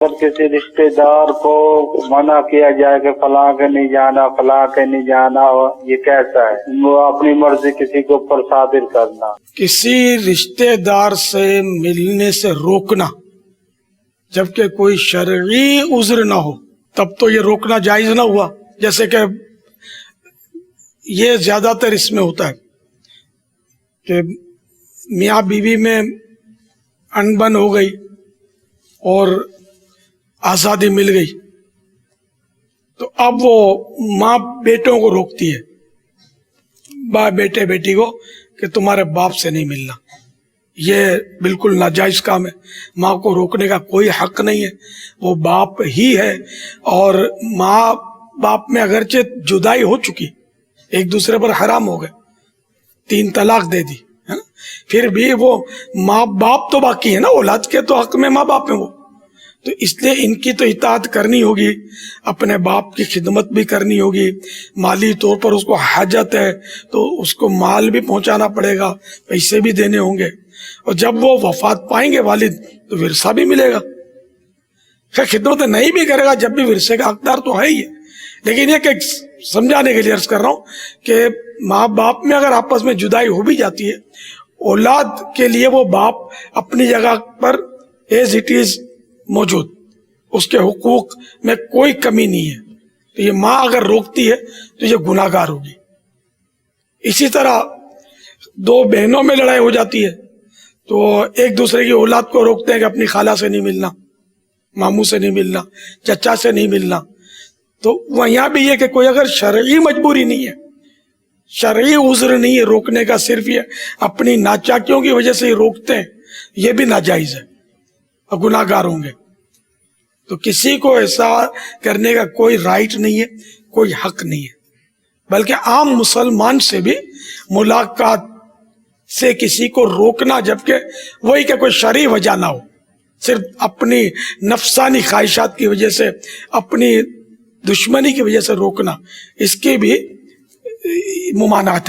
اگر کسی رشتے دار کو منع کیا جائے کہ فلاں کے نہیں جانا، فلاں کے نہیں جانا، یہ کیسا ہے؟ وہ اپنی مرضی کسی کے اوپر صادر کرنا. کسی رشتے دار سے ملنے سے روکنا جبکہ کوئی شرعی عذر نہ ہو تب تو یہ روکنا جائز نہ ہوا. جیسے کہ یہ زیادہ تر اس میں ہوتا ہے کہ میاں بیوی میں انبن ہو گئی اور آزادی مل گئی تو اب وہ ماں بیٹوں کو روکتی ہے، بیٹے بیٹی کو، کہ تمہارے باپ سے نہیں ملنا. یہ بالکل ناجائز کام ہے. ماں کو روکنے کا کوئی حق نہیں ہے، وہ باپ ہی ہے. اور ماں باپ میں اگرچہ جدائی ہو چکی، ایک دوسرے پر حرام ہو گئے، 3 طلاق دے دی، پھر بھی وہ ماں باپ تو باقی ہے نا، اولاد کے تو حق میں ماں باپ ہیں وہ. تو اس لیے ان کی تو اطاعت کرنی ہوگی، اپنے باپ کی خدمت بھی کرنی ہوگی. مالی طور پر اس کو حاجت ہے تو اس کو مال بھی پہنچانا پڑے گا، پیسے بھی دینے ہوں گے. اور جب وہ وفات پائیں گے والد تو ورثہ بھی ملے گا. خیر خدمت نہیں بھی کرے گا جب بھی ورثے کا حقدار تو ہے ہی ہے. لیکن یہ کہ سمجھانے کے لیے عرض کر رہا ہوں کہ ماں باپ میں اگر آپس میں جدائی ہو بھی جاتی ہے، اولاد کے لیے وہ باپ اپنی جگہ پر ایز اٹ از موجود، اس کے حقوق میں کوئی کمی نہیں ہے. تو یہ ماں اگر روکتی ہے تو یہ گناہ گار ہوگی. اسی طرح 2 بہنوں میں لڑائی ہو جاتی ہے تو ایک دوسرے کی اولاد کو روکتے ہیں کہ اپنی خالہ سے نہیں ملنا، ماموں سے نہیں ملنا، چچا سے نہیں ملنا. تو وہ یہاں بھی یہ کہ کوئی اگر شرعی مجبوری نہیں ہے، شرعی عذر نہیں ہے روکنے کا، صرف یہ اپنی ناچاکیوں کی وجہ سے ہی روکتے ہیں، یہ بھی ناجائز ہے اور گناہ گار ہوں گے. تو کسی کو ایسا کرنے کا کوئی رائٹ نہیں ہے، کوئی حق نہیں ہے. بلکہ عام مسلمان سے بھی ملاقات سے کسی کو روکنا، جبکہ وہی کہ کوئی شرعی وجہ نہ ہو، صرف اپنی نفسانی خواہشات کی وجہ سے، اپنی دشمنی کی وجہ سے روکنا، اس کی بھی ممانعت ہے.